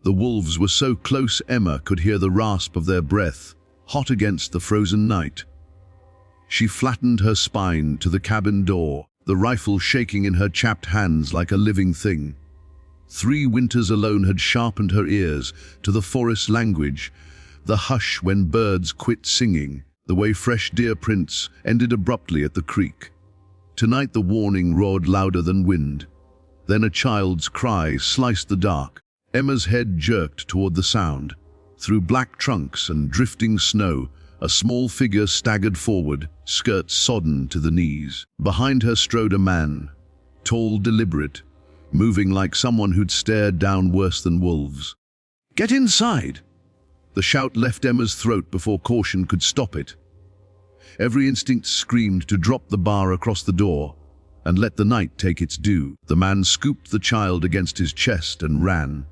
The wolves were so close Emma could hear the rasp of their breath, hot against the frozen night. She flattened her spine to the cabin door, the rifle shaking in her chapped hands like a living thing. 3 winters alone had sharpened her ears to the forest language, the hush when birds quit singing, the way fresh deer prints ended abruptly at the creek. Tonight the warning roared louder than wind. Then a child's cry sliced the dark. Emma's head jerked toward the sound. Through black trunks and drifting snow, a small figure staggered forward, skirts sodden to the knees. Behind her strode a man, tall, deliberate, moving like someone who'd stared down worse than wolves. "Get inside!" The shout left Emma's throat before caution could stop it. Every instinct screamed to drop the bar across the door and let the night take its due. The man scooped the child against his chest and ran.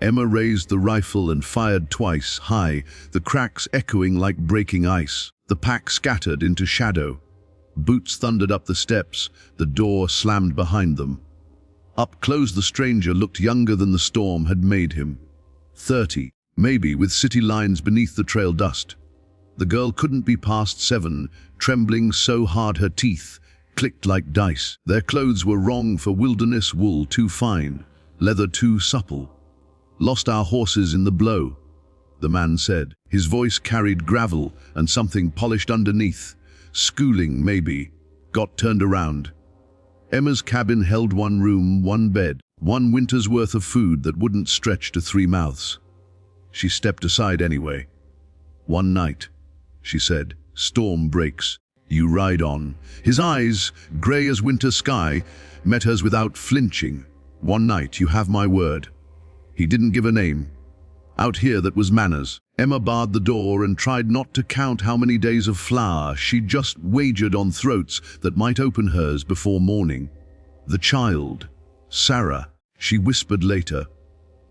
Emma raised the rifle and fired twice, high, the cracks echoing like breaking ice. The pack scattered into shadow. Boots thundered up the steps, the door slammed behind them. Up close the stranger looked younger than the storm had made him. 30, maybe, with city lines beneath the trail dust. The girl couldn't be past 7, trembling so hard her teeth clicked like dice. Their clothes were wrong for wilderness, wool too fine, leather too supple. "Lost our horses in the blow," the man said. His voice carried gravel and something polished underneath. "Schooling, maybe. Got turned around." Emma's cabin held 1 room, 1 bed, 1 winter's worth of food that wouldn't stretch to 3 mouths. She stepped aside anyway. "One night," she said, "storm breaks. You ride on." His eyes, grey as winter sky, met hers without flinching. "One night, you have my word." He didn't give a name. Out here that was manners. Emma barred the door and tried not to count how many days of flour she'd just wagered on throats that might open hers before morning. The child, Sarah, she whispered later,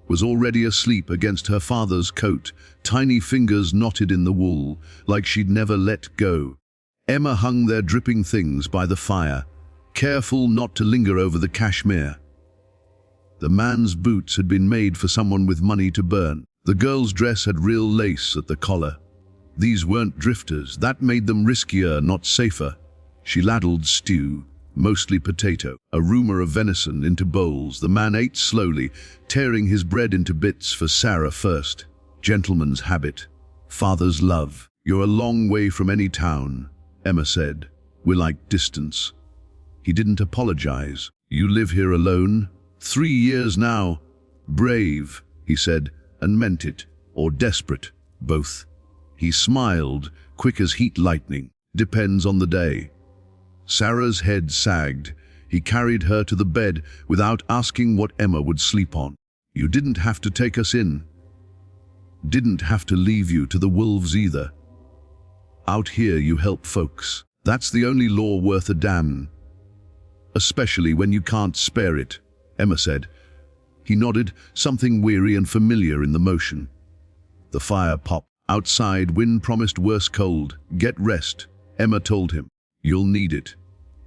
was already asleep against her father's coat, tiny fingers knotted in the wool, like she'd never let go. Emma hung their dripping things by the fire, careful not to linger over the cashmere. The man's boots had been made for someone with money to burn. The girl's dress had real lace at the collar. These weren't drifters, that made them riskier, not safer. She ladled stew, mostly potato, a rumor of venison, into bowls. The man ate slowly, tearing his bread into bits for Sarah first. Gentleman's habit, father's love. "You're a long way from any town," Emma said. "We're like distance." He didn't apologize. "You live here alone?" 3 years now." "Brave," he said, and meant it, or desperate, both. He smiled, quick as heat lightning. "Depends on the day." Sarah's head sagged. He carried her to the bed without asking what Emma would sleep on. "You didn't have to take us in. Didn't have to leave you to the wolves either. Out here you help folks. That's the only law worth a damn. Especially when you can't spare it," Emma said. He nodded, something weary and familiar in the motion. The fire popped. Outside, wind promised worse cold. "Get rest," Emma told him. "You'll need it."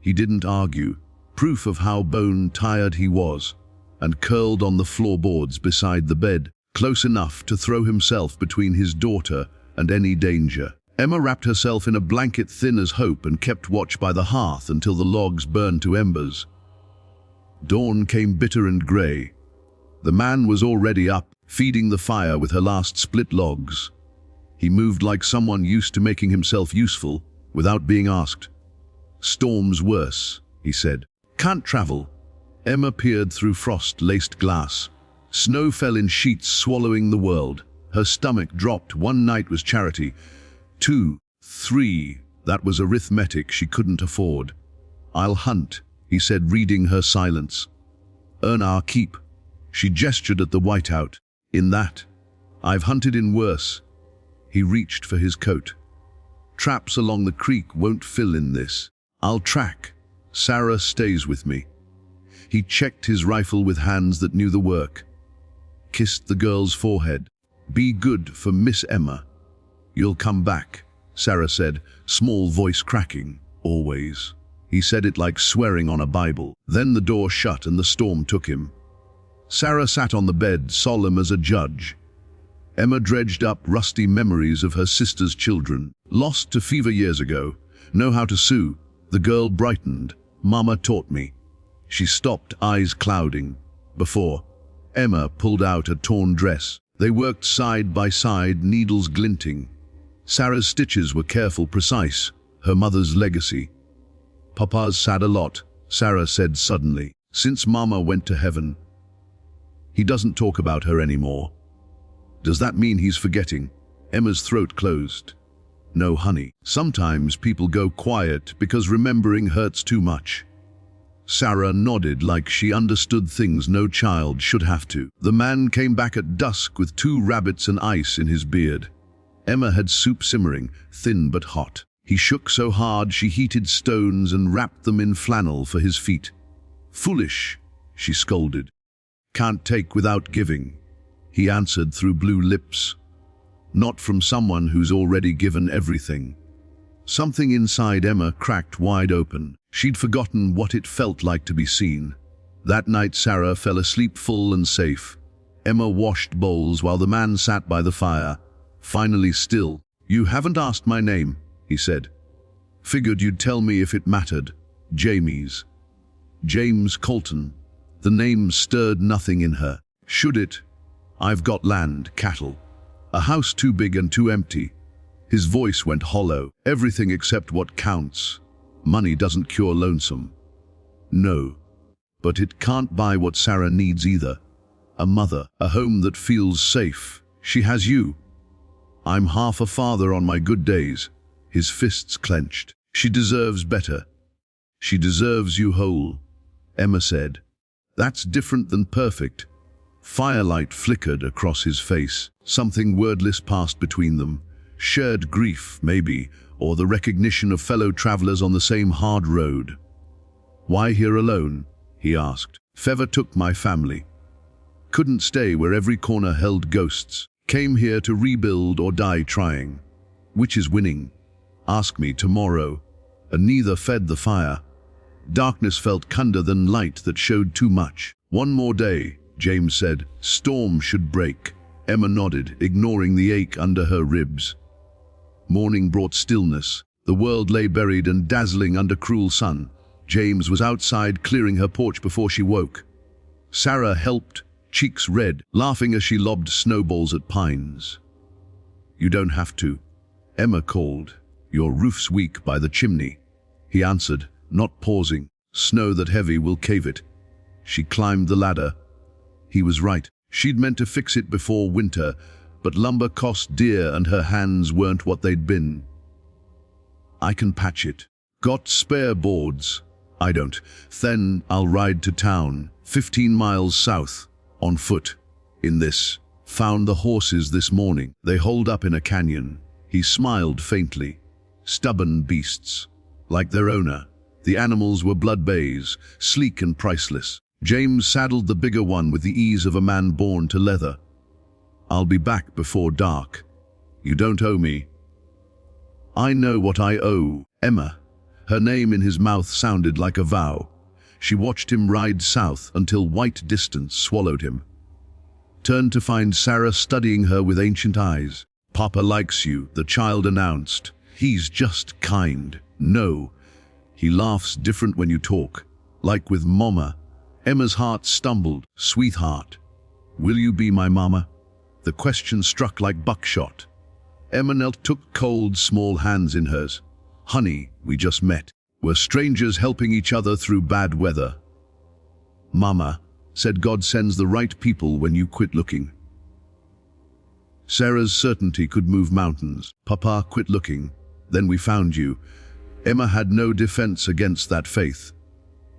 He didn't argue, proof of how bone-tired he was, and curled on the floorboards beside the bed, close enough to throw himself between his daughter and any danger. Emma wrapped herself in a blanket thin as hope and kept watch by the hearth until the logs burned to embers. Dawn came bitter and grey. The man was already up, feeding the fire with her last split logs. He moved like someone used to making himself useful, without being asked. "Storm's worse," he said. "Can't travel." Emma peered through frost-laced glass. Snow fell in sheets, swallowing the world. Her stomach dropped. 1 night was charity. 2, 3, that was arithmetic she couldn't afford. "I'll hunt," he said, reading her silence. "Earn our keep." She gestured at the whiteout. "In that, I've hunted in worse." He reached for his coat. "Traps along the creek won't fill in this. I'll track. Sarah stays with me." He checked his rifle with hands that knew the work. Kissed the girl's forehead. "Be good for Miss Emma." "You'll come back," Sarah said, small voice cracking. "Always." He said it like swearing on a Bible. Then the door shut and the storm took him. Sarah sat on the bed, solemn as a judge. Emma dredged up rusty memories of her sister's children. Lost to fever years ago. Know how to sew. The girl brightened. Mama taught me. She stopped, eyes clouding. Before, Emma pulled out a torn dress. They worked side by side, needles glinting. Sarah's stitches were careful, precise. Her mother's legacy. Papa's sad a lot, Sarah said suddenly. Since Mama went to heaven. He doesn't talk about her anymore. Does that mean he's forgetting? Emma's throat closed. No, honey. Sometimes people go quiet because remembering hurts too much. Sarah nodded like she understood things no child should have to. The man came back at dusk with 2 rabbits and ice in his beard. Emma had soup simmering, thin but hot. He shook so hard she heated stones and wrapped them in flannel for his feet. Foolish, she scolded. Can't take without giving, he answered through blue lips. Not from someone who's already given everything. Something inside Emma cracked wide open. She'd forgotten what it felt like to be seen. That night Sarah fell asleep full and safe. Emma washed bowls while the man sat by the fire, finally still. You haven't asked my name, he said. Figured you'd tell me if it mattered. Jamie's. James Colton. The name stirred nothing in her. Should it? I've got land, cattle. A house too big and too empty. His voice went hollow. Everything except what counts. Money doesn't cure lonesome. No. But it can't buy what Sarah needs either. A mother, a home that feels safe. She has you. I'm half a father on my good days. His fists clenched. She deserves better. She deserves you whole, Emma said. That's different than perfect. Firelight flickered across his face. Something wordless passed between them. Shared grief, maybe, or the recognition of fellow travelers on the same hard road. Why here alone? He asked. Fever took my family. Couldn't stay where every corner held ghosts. Came here to rebuild or die trying. Which is winning? Ask me tomorrow. And neither fed the fire. Darkness felt kinder than light that showed too much. One more day, James said. Storm should break. Emma nodded, ignoring the ache under her ribs. Morning brought stillness. The world lay buried and dazzling under cruel sun. James was outside clearing her porch before she woke. Sarah helped, cheeks red, laughing as she lobbed snowballs at pines. You don't have to, Emma called. Your roof's weak by the chimney. He answered, not pausing. Snow that heavy will cave it. She climbed the ladder. He was right. She'd meant to fix it before winter, but lumber cost dear and her hands weren't what they'd been. I can patch it. Got spare boards? I don't. Then I'll ride to town, 15 miles south, on foot. In this. Found the horses this morning. They holed up in a canyon. He smiled faintly. Stubborn beasts. Like their owner. The animals were blood bays, sleek and priceless. James saddled the bigger one with the ease of a man born to leather. I'll be back before dark. You don't owe me. I know what I owe, Emma. Her name in his mouth sounded like a vow. She watched him ride south until white distance swallowed him. Turned to find Sarah studying her with ancient eyes. Papa likes you, the child announced. He's just kind. No. He laughs different when you talk. Like with Mama. Emma's heart stumbled. Sweetheart. Will you be my mama? The question struck like buckshot. Emma knelt, took cold, small hands in hers. Honey, we just met. We're strangers helping each other through bad weather. Mama said God sends the right people when you quit looking. Sarah's certainty could move mountains. Papa quit looking. Then we found you. Emma had no defense against that faith.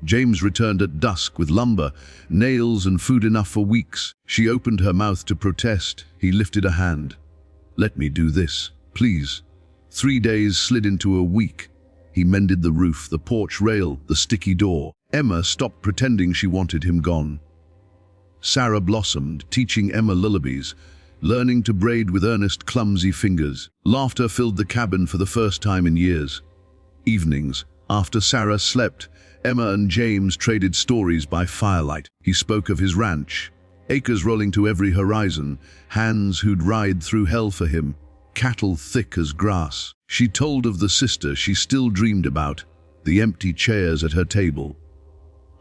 James returned at dusk with lumber, nails and food enough for weeks. She opened her mouth to protest. He lifted a hand. Let me do this, please. 3 days slid into a week. He mended the roof, the porch rail, the sticky door. Emma stopped pretending she wanted him gone. Sarah blossomed, teaching Emma lullabies, learning to braid with earnest, clumsy fingers. Laughter filled the cabin for the first time in years. Evenings, after Sarah slept, Emma and James traded stories by firelight. He spoke of his ranch, Acres rolling to every horizon, hands who'd ride through hell for him, cattle thick as grass. She told of the sister she still dreamed about, the empty chairs at her table.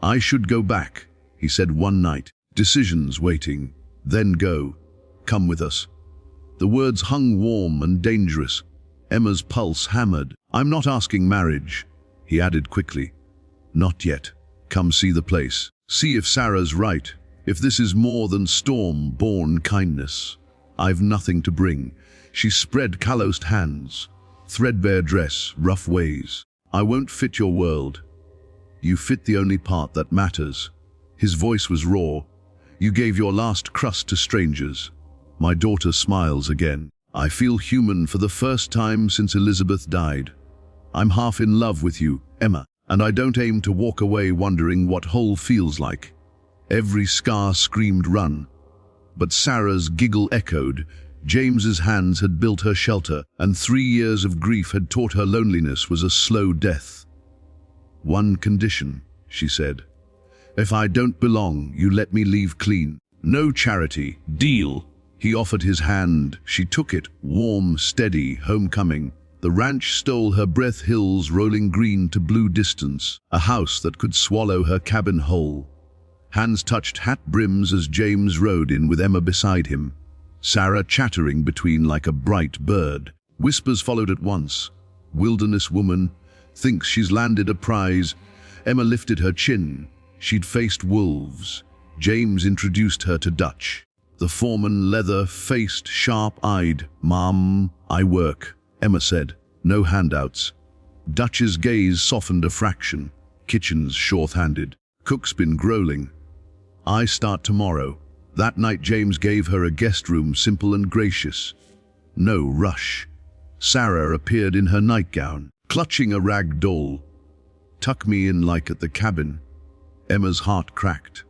"I should go back," he said one night. "Decisions waiting. Then go. Come with us." The words hung warm and dangerous. Emma's pulse hammered. "I'm not asking marriage," he added quickly. "Not yet. Come see the place. See if Sarah's right. If this is more than storm-born kindness. I've nothing to bring." She spread calloused hands. "Threadbare dress, rough ways. I won't fit your world. You fit the only part that matters." His voice was raw. "You gave your last crust to strangers." My daughter smiles again. "I feel human for the first time since Elizabeth died. I'm half in love with you, Emma, and I don't aim to walk away wondering what whole feels like." Every scar screamed run. But Sarah's giggle echoed. James's hands had built her shelter, and 3 years of grief had taught her loneliness was a slow death. "One condition," she said. "If I don't belong, you let me leave clean. No charity. Deal." He offered his hand. She took it, warm, steady, homecoming. The ranch stole her breath, hills rolling green to blue distance, a house that could swallow her cabin whole. Hands touched hat brims as James rode in with Emma beside him, Sarah chattering between like a bright bird. Whispers followed at once. "Wilderness woman, thinks she's landed a prize." Emma lifted her chin. She'd faced wolves. James introduced her to Dutch. The foreman, leather-faced, sharp-eyed. "Mom, I work," Emma said. "No handouts." Dutch's gaze softened a fraction. "Kitchen's short-handed. Cook's been growling. I start tomorrow." That night James gave her a guest room, simple and gracious. No rush. Sarah appeared in her nightgown, clutching a rag doll. "Tuck me in like at the cabin." Emma's heart cracked.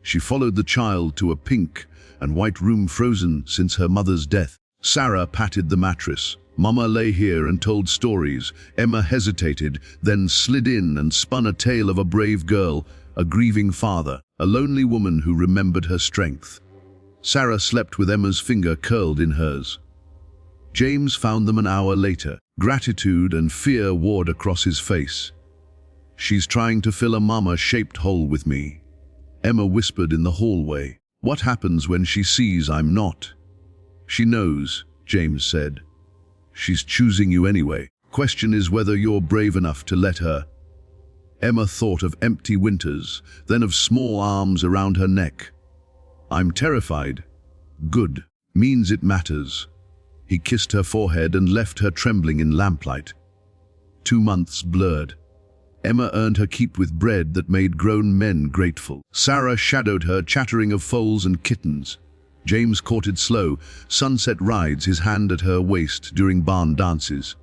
She followed the child to a pink and white room frozen since her mother's death. Sarah patted the mattress. "Mama lay here and told stories." Emma hesitated, then slid in and spun a tale of a brave girl, a grieving father, a lonely woman who remembered her strength. Sarah slept with Emma's finger curled in hers. James found them an hour later. Gratitude and fear warred across his face. "She's trying to fill a mama-shaped hole with me," Emma whispered in the hallway. "What happens when she sees I'm not?" "She knows," James said. "She's choosing you anyway. Question is whether you're brave enough to let her." Emma thought of empty winters, then of small arms around her neck. "I'm terrified." "Good. Means it matters." He kissed her forehead and left her trembling in lamplight. 2 months blurred. Emma earned her keep with bread that made grown men grateful. Sarah shadowed her, chattering of foals and kittens. James courted slow, sunset rides, his hand at her waist during barn dances.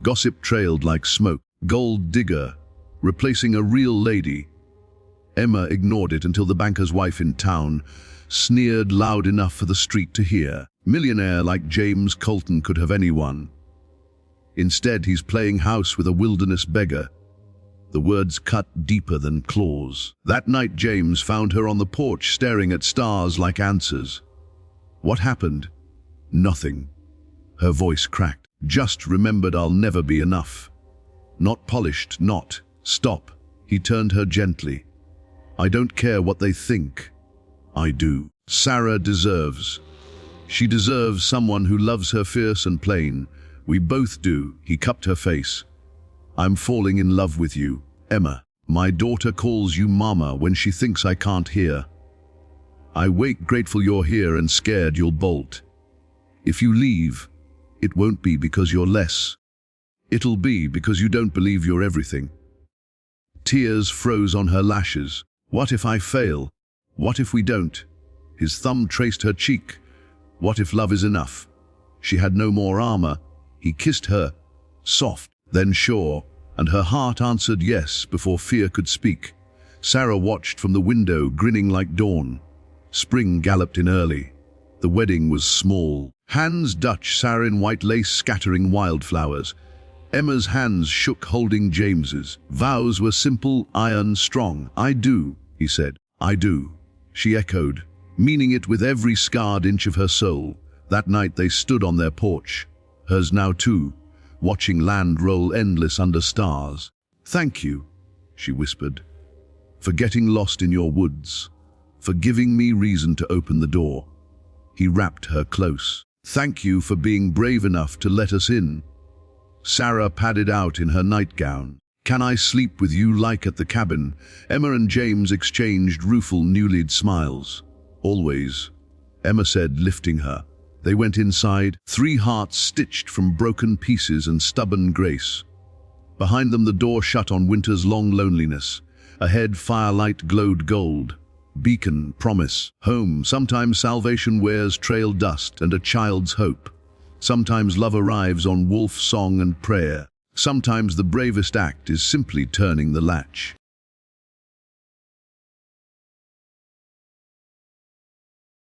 Gossip trailed like smoke. Gold digger, replacing a real lady. Emma ignored it until the banker's wife in town sneered loud enough for the street to hear. Millionaire like James Colton could have anyone. Instead, he's playing house with a wilderness beggar. The words cut deeper than claws. That night, James found her on the porch staring at stars like answers. "What happened?" "Nothing." Her voice cracked. "Just remembered I'll never be enough." "Not polished, not." "Stop." He turned her gently. "I don't care what they think. I do. Sarah deserves. She deserves someone who loves her fierce and plain. We both do." He cupped her face. "I'm falling in love with you, Emma. My daughter calls you mama when she thinks I can't hear. I wake grateful you're here and scared you'll bolt. If you leave, it won't be because you're less. It'll be because you don't believe you're everything." Tears froze on her lashes. "What if I fail? What if we don't?" His thumb traced her cheek. "What if love is enough?" She had no more armor. He kissed her, soft, then sure, and her heart answered yes before fear could speak. Sarah watched from the window, grinning like dawn. Spring galloped in early. The wedding was small. Hands Dutch, Sarah in white lace scattering wildflowers. Emma's hands shook holding James's. Vows were simple, iron strong. "I do," he said. "I do." She echoed. meaning it with every scarred inch of her soul. That night they stood on their porch, hers now too, watching land roll endless under stars. "Thank you," she whispered, "for getting lost in your woods, for giving me reason to open the door." He wrapped her close. "Thank you for being brave enough to let us in." Sarah padded out in her nightgown. "Can I sleep with you like at the cabin?" Emma and James exchanged rueful, newlied smiles. "Always," Emma said, lifting her. They went inside, 3 hearts stitched from broken pieces and stubborn grace. Behind them the door shut on winter's long loneliness. Ahead firelight glowed gold. Beacon, promise, home. Sometimes salvation wears trail dust and a child's hope. Sometimes love arrives on wolf song and prayer. Sometimes the bravest act is simply turning the latch.